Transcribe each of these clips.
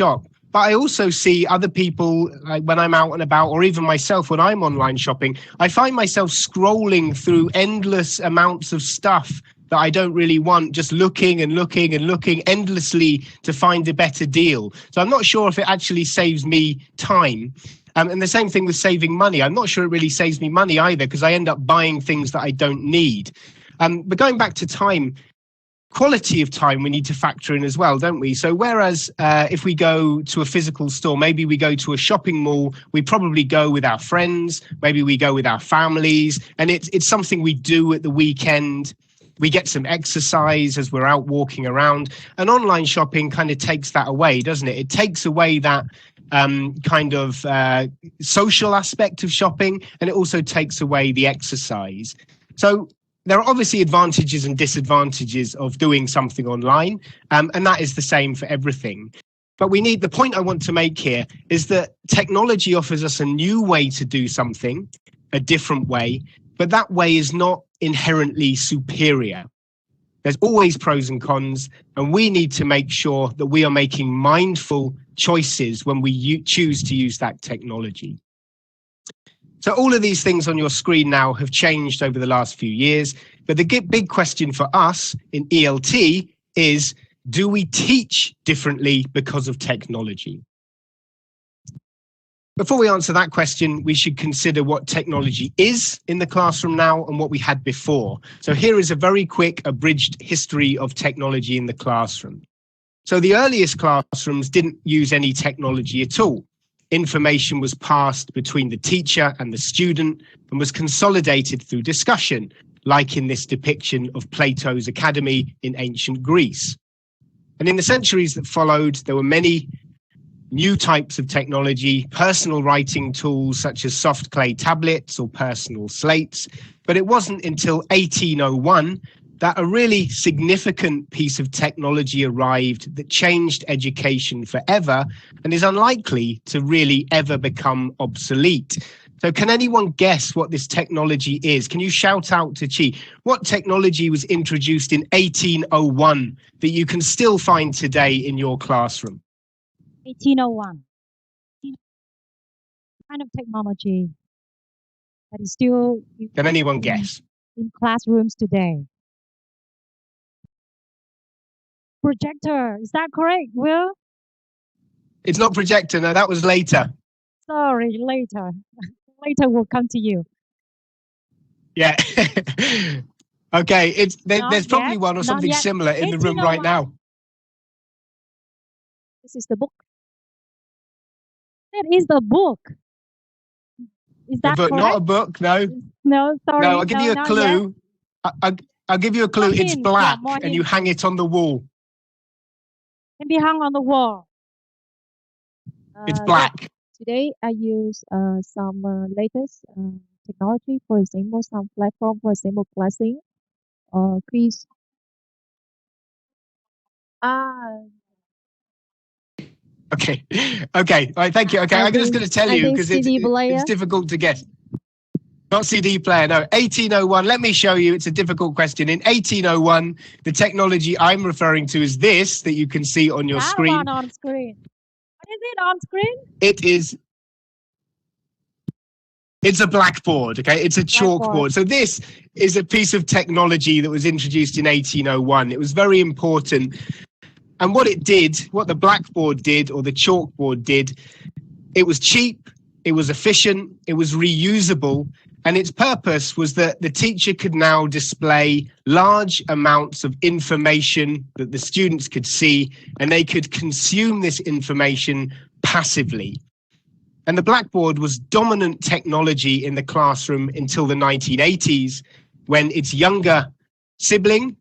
shop. But I also see other people, like when I'm out and about, or even myself when I'm online shopping, I find myself scrolling through endless amounts of stuff that I don't really want, just looking and looking and looking endlessly to find a better deal. So I'm not sure if it actually saves me time. And the same thing with saving money. I'm not sure it really saves me money either, because I end up buying things that I don't need. But going back to time, quality of time we need to factor in as well, don't we? So whereas if we go to a physical store, maybe we go to a shopping mall, we probably go with our friends, maybe we go with our families, and it's something we do at the weekend. We get some exercise as we're out walking around. And online shopping kind of takes that away, doesn't it? It takes away that kind of social aspect of shopping, and it also takes away the exercise. So there are obviously advantages and disadvantages of doing something online, and that is the same for everything. But the point I want to make here is that technology offers us a new way to do something, a different way, but that way is not inherently superior. There's always pros and cons, and we need to make sure that we are making mindful choices when we choose to use that technology. So all of these things on your screen now have changed over the last few years, but the big question for us in ELT is, do we teach differently because of technology? Before we answer that question, we should consider what technology is in the classroom now and what we had before. So here is a very quick, abridged history of technology in the classroom. So the earliest classrooms didn't use any technology at all. Information was passed between the teacher and the student and was consolidated through discussion, like in this depiction of Plato's Academy in ancient Greece. And in the centuries that followed, there were many new types of technology, personal writing tools such as soft clay tablets or personal slates. But it wasn't until 1801 that a really significant piece of technology arrived that changed education forever and is unlikely to really ever become obsolete. So can anyone guess what this technology is? Can you shout out to Chi? What technology was introduced in 1801 that you can still find today in your classroom? 1801. Kind of technology that is still Can anyone guess? In classrooms today. Projector, is that correct, Will? It's not projector, no, that was later. Sorry, later. Later we'll come to you. Yeah. Okay, there's probably one or something similar in the room right now. This is the book. That is the book. Is that correct? Not a book, no. No, sorry. No, I'll give you a clue. I'll give you a clue. It's black, and you hang it on the wall. Can be hung on the wall. It's black. Today I use some latest technology, for example, some platform, for example, classing, quiz. Okay. All right, thank you. Okay, I'm just going to tell you because it's difficult to guess. Not CD player, no. 1801, let me show you. It's a difficult question. In 1801, the technology I'm referring to is this that you can see on your screen. One on screen. What is it on screen? It's a blackboard, okay? It's a chalkboard. So this is a piece of technology that was introduced in 1801. It was very important. And what the blackboard did, or the chalkboard did, it was cheap, it was efficient, it was reusable, and its purpose was that the teacher could now display large amounts of information that the students could see, and they could consume this information passively. And the blackboard was dominant technology in the classroom until the 1980s, when its younger sibling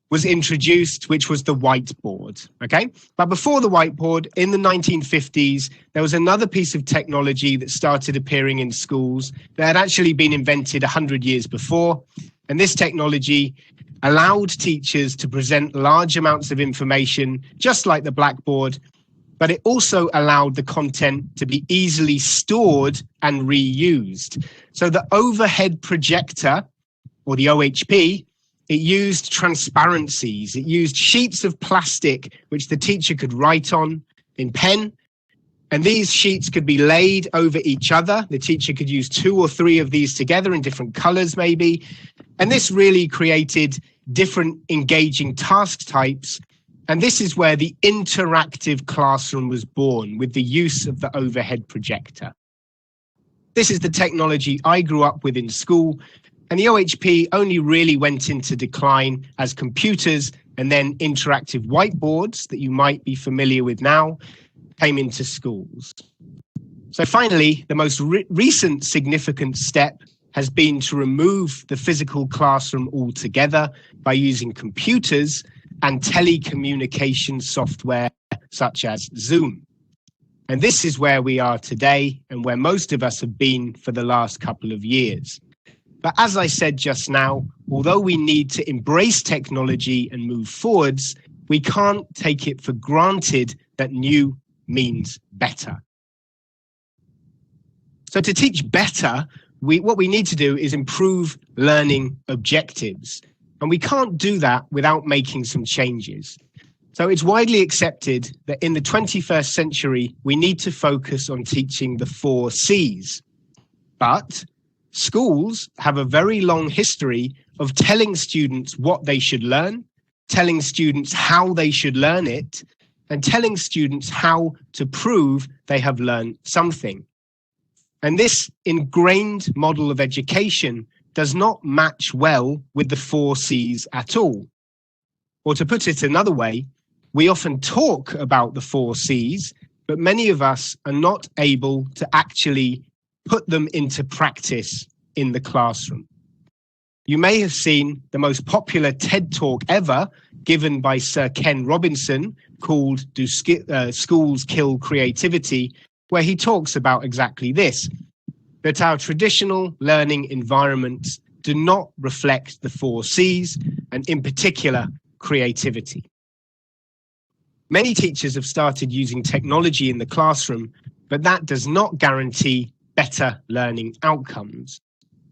was introduced, which was the whiteboard, okay? But before the whiteboard, in the 1950s, there was another piece of technology that started appearing in schools that had actually been invented 100 years before. And this technology allowed teachers to present large amounts of information, just like the blackboard, but it also allowed the content to be easily stored and reused. So the overhead projector, or the OHP, it used transparencies. It used sheets of plastic which the teacher could write on. in pen, and these sheets could be laid over each other. The teacher could use 2 or 3 of these together in different colors maybe. And this really created different engaging task types. And this is where the interactive classroom was born, with the use of the overhead projector. This is the technology I grew up with in school, and the OHP only really went into decline as computers and then interactive whiteboards that you might be familiar with now came into schools. So finally, the most recent significant step has been to remove the physical classroom altogether by using computers and telecommunication software such as Zoom. And this is where we are today and where most of us have been for the last couple of years. But as I said just now, although we need to embrace technology and move forwards, we can't take it for granted that new means better. So to teach better, what we need to do is improve learning objectives. And we can't do that without making some changes. So it's widely accepted that in the 21st century, we need to focus on teaching the 4 C's. But schools have a very long history of telling students what they should learn, telling students how they should learn it, and telling students how to prove they have learned something. And this ingrained model of education does not match well with the 4 C's at all. Or to put it another way, we often talk about the 4 C's, but many of us are not able to actually put them into practice in the classroom. You may have seen the most popular TED Talk ever given by Sir Ken Robinson called Do Schools Kill Creativity, where he talks about exactly this, that our traditional learning environments do not reflect the 4 C's, and in particular, creativity. Many teachers have started using technology in the classroom, but that does not guarantee better learning outcomes.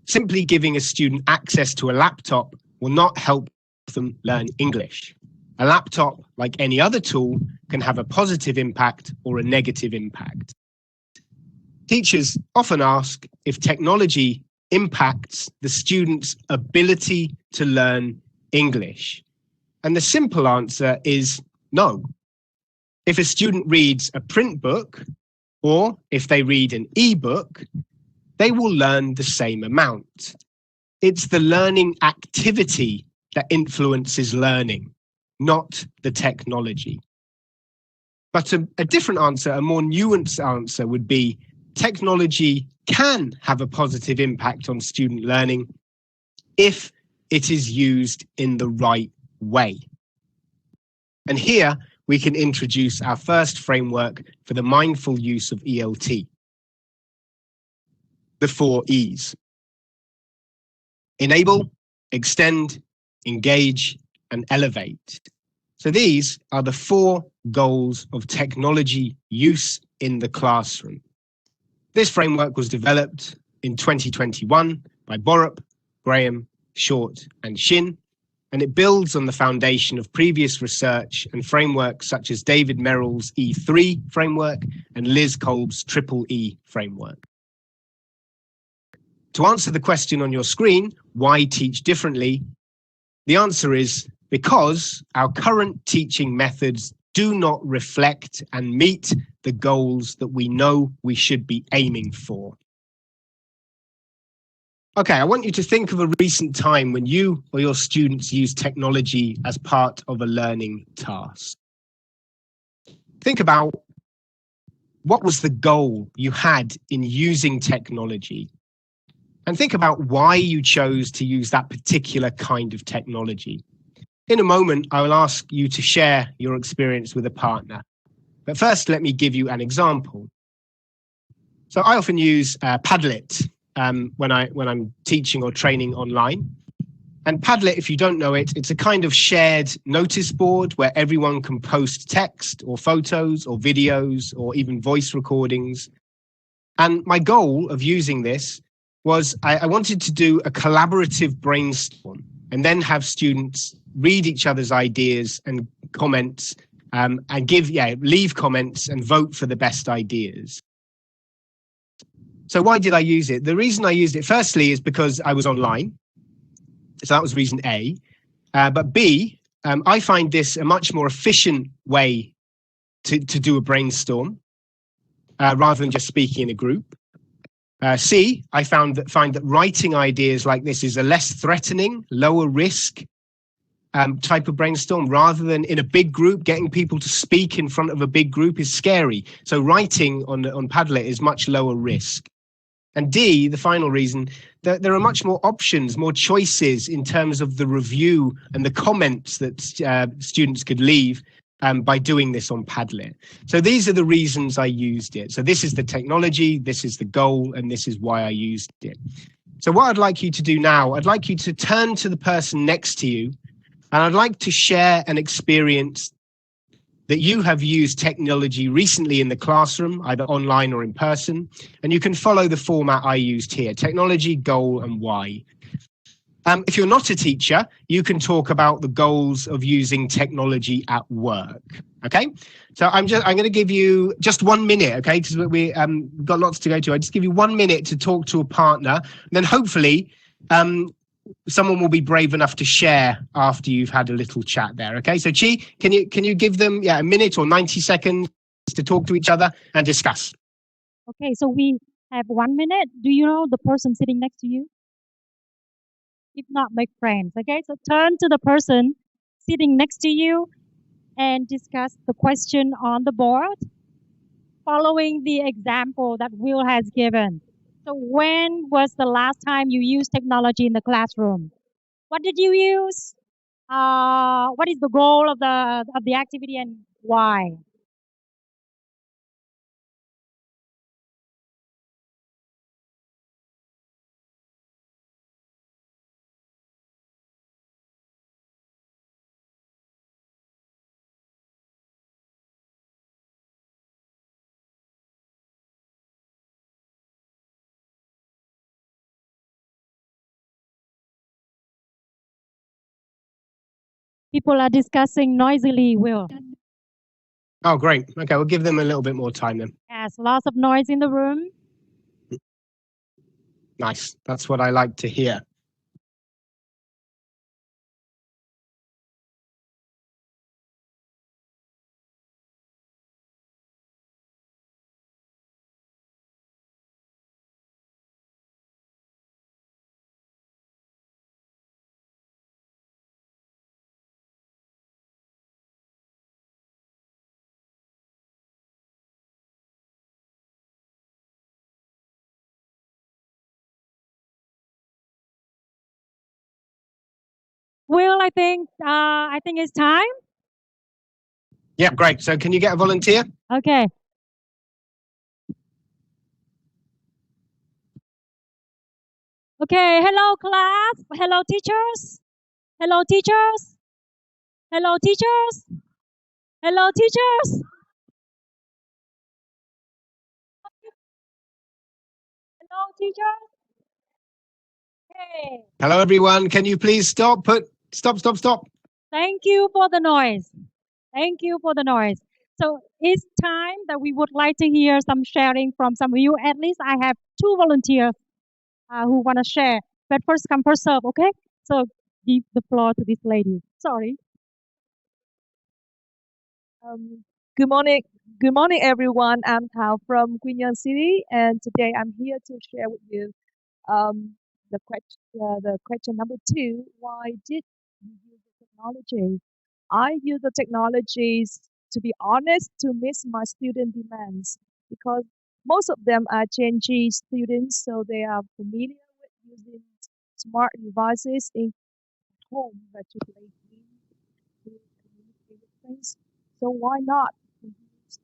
Simply giving a student access to a laptop will not help them learn English. A laptop, like any other tool, can have a positive impact or a negative impact. Teachers often ask if technology impacts the student's ability to learn English. And the simple answer is no. If a student reads a print book, or if they read an e-book, they will learn the same amount. It's the learning activity that influences learning, not the technology. But a different answer, a more nuanced answer would be technology can have a positive impact on student learning if it is used in the right way. And here we can introduce our first framework for the mindful use of ELT. The 4 E's. Enable, extend, engage, and elevate. So these are the 4 goals of technology use in the classroom. This framework was developed in 2021 by Borup, Graham, Short, and Shin, and it builds on the foundation of previous research and frameworks such as David Merrill's E3 framework and Liz Kolb's Triple E framework. To answer the question on your screen, why teach differently? The answer is because our current teaching methods do not reflect and meet the goals that we know we should be aiming for. Okay, I want you to think of a recent time when you or your students used technology as part of a learning task. Think about what was the goal you had in using technology, and think about why you chose to use that particular kind of technology. In a moment, I will ask you to share your experience with a partner. But first, let me give you an example. So I often use Padlet when I'm teaching or training online. And Padlet, if you don't know it, it's a kind of shared notice board where everyone can post text or photos or videos or even voice recordings. And my goal of using this was I wanted to do a collaborative brainstorm and then have students read each other's ideas and comments and leave comments and vote for the best ideas. So why did I use it? The reason I used it, firstly, is because I was online. So that was reason A. But B, I find this a much more efficient way to do a brainstorm rather than just speaking in a group. C, I find that writing ideas like this is a less threatening, lower risk type of brainstorm, rather than in a big group. Getting people to speak in front of a big group is scary. So writing on Padlet is much lower risk. And D, the final reason, that there are much more options, more choices in terms of the review and the comments that students could leave by doing this on Padlet. So these are the reasons I used it. So this is the technology, this is the goal, and this is why I used it. So what I'd like you to do now, I'd like you to turn to the person next to you, and I'd like to share an experience that you have used technology recently in the classroom, either online or in person, and you can follow the format I used here: technology, goal, and why. If you're not a teacher, you can talk about the goals of using technology at work. Okay, so I'm going to give you just 1 minute, okay, because we've got lots to go to. I just give you 1 minute to talk to a partner, and then hopefully someone will be brave enough to share after you've had a little chat there. Okay, so Chi, can you give them a minute or 90 seconds to talk to each other and discuss? Okay, so we have 1 minute. Do you know the person sitting next to you? If not, make friends. Okay, so turn to the person sitting next to you and discuss the question on the board, following the example that Will has given. So when was the last time you used technology in the classroom? What did you use? What is the goal of the activity and why? People are discussing noisily, Will. Oh, great. Okay, we'll give them a little bit more time then. Yes, lots of noise in the room. Nice. That's what I like to hear. Will, I think it's time. Yeah, great. So can you get a volunteer? Okay. Okay, hello class. Hello teachers. Hello teachers. Hello teachers. Hello teachers. Hello teachers. Okay. Hello, everyone. Can you please stop? Stop. Thank you for the noise. Thank you for the noise. So it's time that we would like to hear some sharing from some of you. At least I have 2 volunteers who want to share. But first come, first serve, okay? So give the floor to this lady. Sorry. Good morning, everyone. I'm Thao from Quy Nhơn City, and today I'm here to share with you the question number 2. Why did you use the technology? I use the technologies, to be honest, to meet my student demands, because most of them are Gen Z students, so they are familiar with using smart devices in home, but to play games, to communicate with friends. So why not use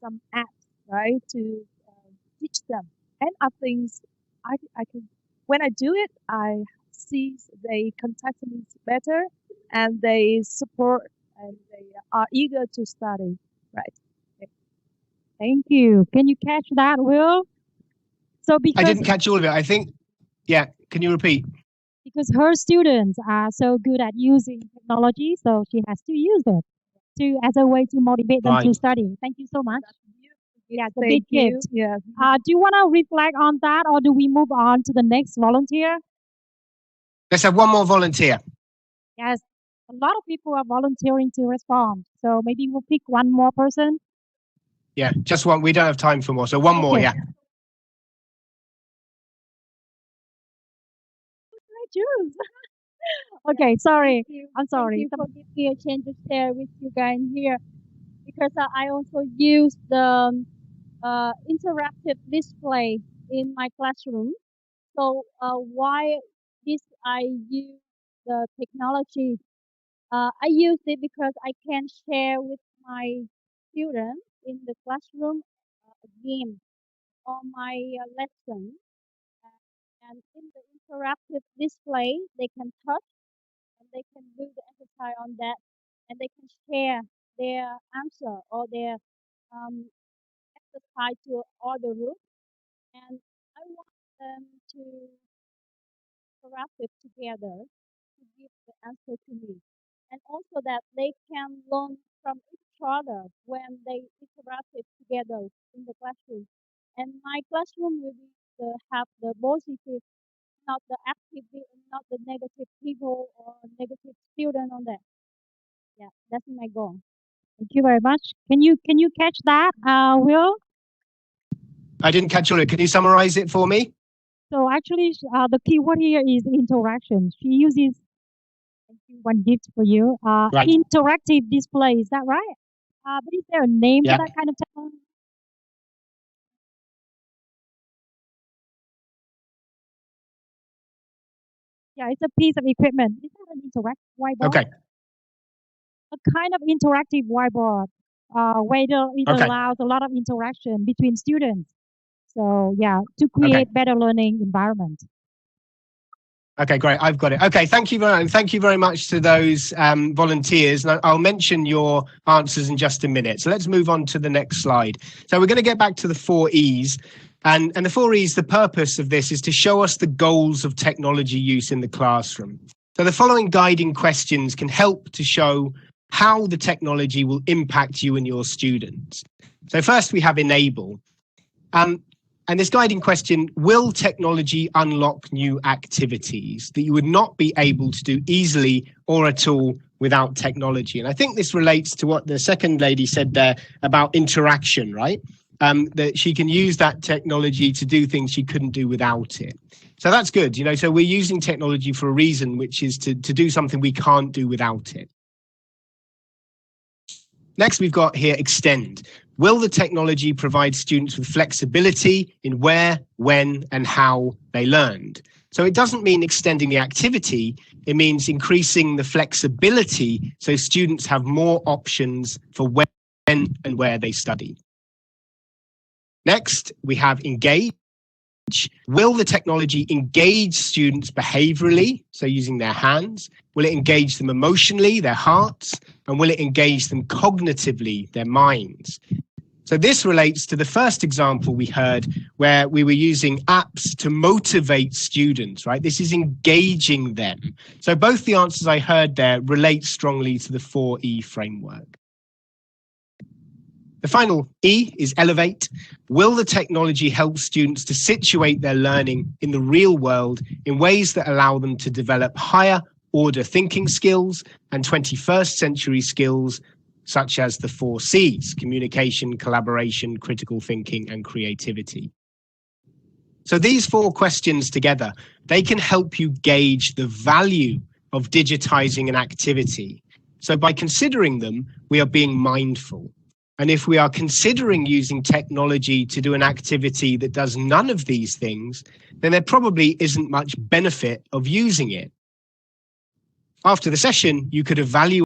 some apps, right, to teach them? And I think I can, when I do it, I see they contact me better, and they support, and they are eager to study, right? Thank you. Can you catch that, Will? So I didn't catch all of it. I think, yeah. Can you repeat? Because her students are so good at using technology, so she has to use it. as a way to motivate them to Right. study. Thank you so much. Yeah, the Thank big you. gift. Yeah. Do you want to reflect on that, or do we move on to the next volunteer? Let's have one more volunteer. Yes, a lot of people are volunteering to respond. So maybe we'll pick one more person. Yeah, just one. We don't have time for more. So one more, Okay. yeah. I choose. Okay, sorry. I'm sorry. Thank you for giving me a chance to share with you guys here, because I also use the interactive display in my classroom. So why this I use the technology? I use it because I can share with my students in the classroom a game on my lesson. And in the interactive display, they can touch and they can do the exercise on that, and they can share their answer or their um, exercise to other group. And I want them to interact it together to give the answer to me, and also that they can learn from each other when they interact it together in the classroom. And my classroom will be have the positive, not the active, not the negative people or negative student on that. Yeah, that's my goal. Thank you very much. Can you catch that, Will? I didn't catch all of it. Can you summarize it for me? So actually, the keyword here is interaction. She uses one gift for you. Right. Interactive display. Is that right? But is there a name Yeah. for that kind of technology? Yeah, it's a piece of equipment. Is that an interactive whiteboard? Okay. A kind of interactive whiteboard, where it Okay. allows a lot of interaction between students. So yeah, to create better learning environment. Okay, great. I've got it. Okay, thank you very much to those volunteers. And I'll mention your answers in just a minute. So let's move on to the next slide. So we're going to get back to the 4 E's. And the 4 E's, the purpose of this is to show us the goals of technology use in the classroom. So the following guiding questions can help to show how the technology will impact you and your students. So first we have enable. And this guiding question, will technology unlock new activities that you would not be able to do easily or at all without technology? And I think this relates to what the second lady said there about interaction, right? That she can use that technology to do things she couldn't do without it. So that's good, you know, so we're using technology for a reason, which is to do something we can't do without it. Next, we've got here extend. Will the technology provide students with flexibility in where, when, and how they learned? So it doesn't mean extending the activity, it means increasing the flexibility so students have more options for when and where they study. Next, we have engage. Will the technology engage students behaviorally, so using their hands? Will it engage them emotionally, their hearts? And will it engage them cognitively, their minds? So this relates to the first example we heard where we were using apps to motivate students, right? This is engaging them. So both the answers I heard there relate strongly to the 4E framework. The final E is elevate. Will the technology help students to situate their learning in the real world in ways that allow them to develop higher order thinking skills and 21st century skills such as the 4 C's, communication, collaboration, critical thinking, and creativity? So these 4 questions together, they can help you gauge the value of digitizing an activity. So by considering them, we are being mindful. And if we are considering using technology to do an activity that does none of these things, then there probably isn't much benefit of using it. After the session, you could evaluate